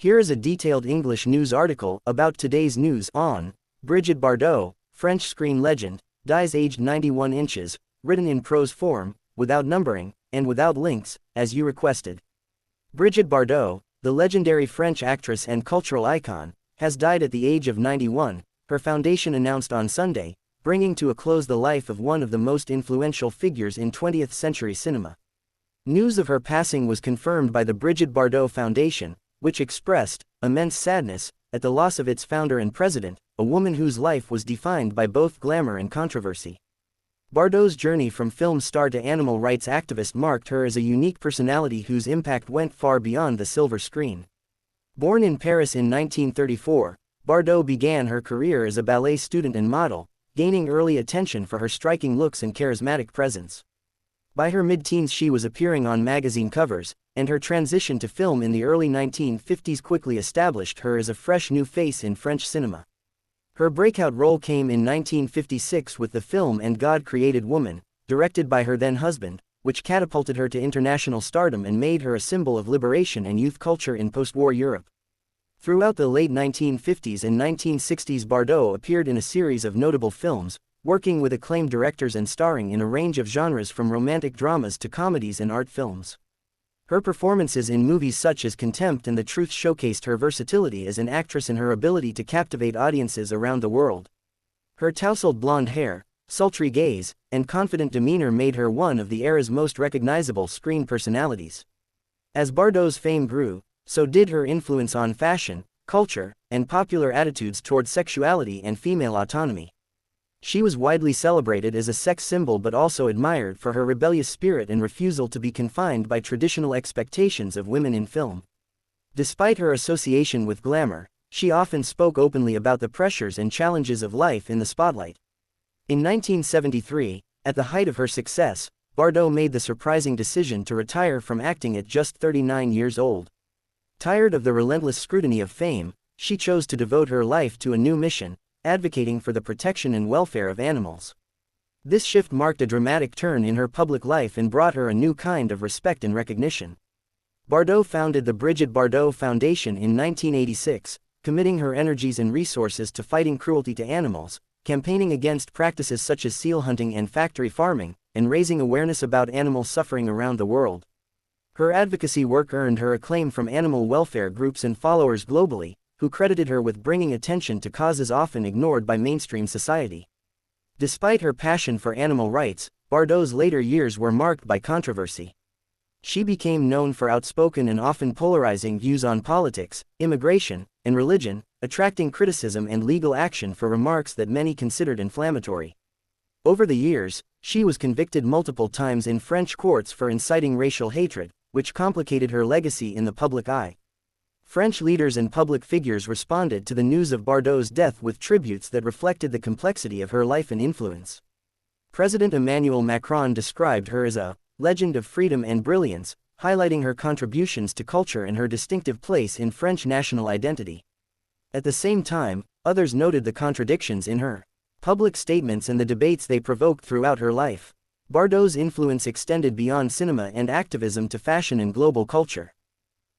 Here is a detailed English news article about today's news on Brigitte Bardot, French screen legend, dies aged 91 inches, written in prose form, without numbering, and without links, as you requested. Brigitte Bardot, the legendary French actress and cultural icon, has died at the age of 91, her foundation announced on Sunday, bringing to a close the life of one of the most influential figures in 20th century cinema. News of her passing was confirmed by the Brigitte Bardot Foundation, which expressed immense sadness at the loss of its founder and president, a woman whose life was defined by both glamour and controversy. Bardot's journey from film star to animal rights activist marked her as a unique personality whose impact went far beyond the silver screen. Born in Paris in 1934, Bardot began her career as a ballet student and model, gaining early attention for her striking looks and charismatic presence. By her mid-teens she was appearing on magazine covers, and her transition to film in the early 1950s quickly established her as a fresh new face in French cinema. Her breakout role came in 1956 with the film And God Created Woman, directed by her then-husband, which catapulted her to international stardom and made her a symbol of liberation and youth culture in post-war Europe. Throughout the late 1950s and 1960s Bardot appeared in a series of notable films, working with acclaimed directors and starring in a range of genres from romantic dramas to comedies and art films. Her performances in movies such as Contempt and The Truth showcased her versatility as an actress and her ability to captivate audiences around the world. Her tousled blonde hair, sultry gaze, and confident demeanor made her one of the era's most recognizable screen personalities. As Bardot's fame grew, so did her influence on fashion, culture, and popular attitudes toward sexuality and female autonomy. She was widely celebrated as a sex symbol but also admired for her rebellious spirit and refusal to be confined by traditional expectations of women in film. Despite her association with glamour, she often spoke openly about the pressures and challenges of life in the spotlight. In 1973, at the height of her success, Bardot made the surprising decision to retire from acting at just 39 years old. Tired of the relentless scrutiny of fame, she chose to devote her life to a new mission, advocating for the protection and welfare of animals. This shift marked a dramatic turn in her public life and brought her a new kind of respect and recognition. Bardot founded the Brigitte Bardot Foundation in 1986, committing her energies and resources to fighting cruelty to animals, campaigning against practices such as seal hunting and factory farming, and raising awareness about animal suffering around the world. Her advocacy work earned her acclaim from animal welfare groups and followers globally, who credited her with bringing attention to causes often ignored by mainstream society. Despite her passion for animal rights, Bardot's later years were marked by controversy. She became known for outspoken and often polarizing views on politics, immigration, and religion, attracting criticism and legal action for remarks that many considered inflammatory. Over the years, she was convicted multiple times in French courts for inciting racial hatred, which complicated her legacy in the public eye. French leaders and public figures responded to the news of Bardot's death with tributes that reflected the complexity of her life and influence. President Emmanuel Macron described her as a legend of freedom and brilliance, highlighting her contributions to culture and her distinctive place in French national identity. At the same time, others noted the contradictions in her public statements and the debates they provoked throughout her life. Bardot's influence extended beyond cinema and activism to fashion and global culture.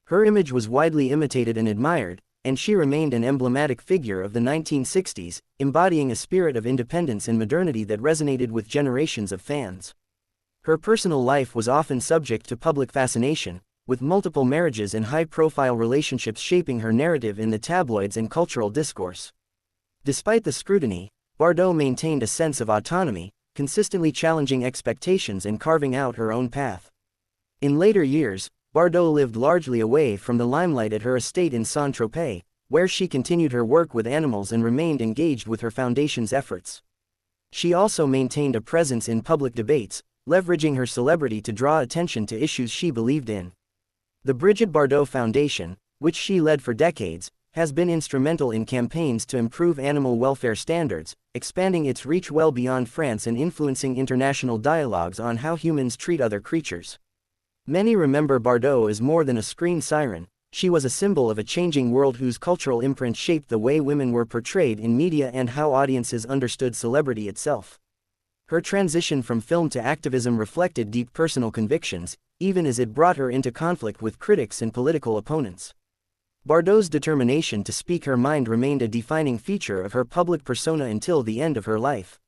Her image was widely imitated and admired, and she remained an emblematic figure of the 1960s, embodying a spirit of independence and modernity that resonated with generations of fans. Her personal life was often subject to public fascination, with multiple marriages and high-profile relationships shaping her narrative in the tabloids and cultural discourse. Despite the scrutiny, Bardot maintained a sense of autonomy, consistently challenging expectations and carving out her own path. In later years, Bardot lived largely away from the limelight at her estate in Saint-Tropez, where she continued her work with animals and remained engaged with her foundation's efforts. She also maintained a presence in public debates, leveraging her celebrity to draw attention to issues she believed in. The Brigitte Bardot Foundation, which she led for decades, has been instrumental in campaigns to improve animal welfare standards, expanding its reach well beyond France and influencing international dialogues on how humans treat other creatures. Many remember Bardot as more than a screen siren. She was a symbol of a changing world whose cultural imprint shaped the way women were portrayed in media and how audiences understood celebrity itself. Her transition from film to activism reflected deep personal convictions, even as it brought her into conflict with critics and political opponents. Bardot's determination to speak her mind remained a defining feature of her public persona until the end of her life.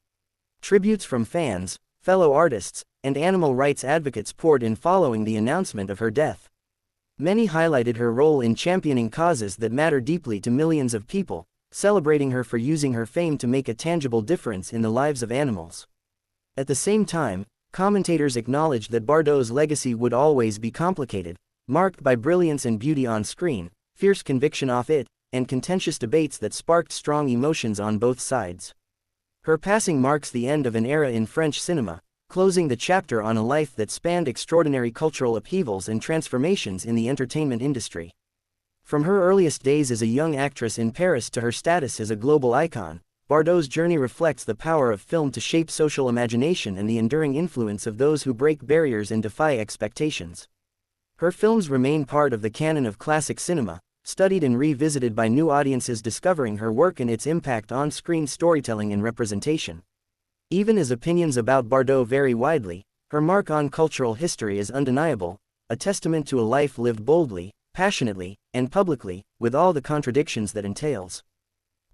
Tributes from fans, fellow artists, and animal rights advocates poured in following the announcement of her death. Many highlighted her role in championing causes that matter deeply to millions of people, celebrating her for using her fame to make a tangible difference in the lives of animals. At the same time, commentators acknowledged that Bardot's legacy would always be complicated, marked by brilliance and beauty on screen, fierce conviction off it, and contentious debates that sparked strong emotions on both sides. Her passing marks the end of an era in French cinema, closing the chapter on a life that spanned extraordinary cultural upheavals and transformations in the entertainment industry. From her earliest days as a young actress in Paris to her status as a global icon, Bardot's journey reflects the power of film to shape social imagination and the enduring influence of those who break barriers and defy expectations. Her films remain part of the canon of classic cinema, studied and revisited by new audiences discovering her work and its impact on screen storytelling and representation. Even as opinions about Bardot vary widely, her mark on cultural history is undeniable, a testament to a life lived boldly, passionately, and publicly, with all the contradictions that entails.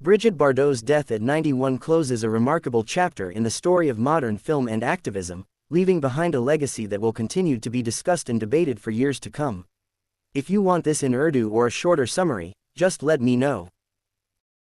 Brigitte Bardot's death at 91 closes a remarkable chapter in the story of modern film and activism, leaving behind a legacy that will continue to be discussed and debated for years to come. If you want this in Urdu or a shorter summary, just let me know.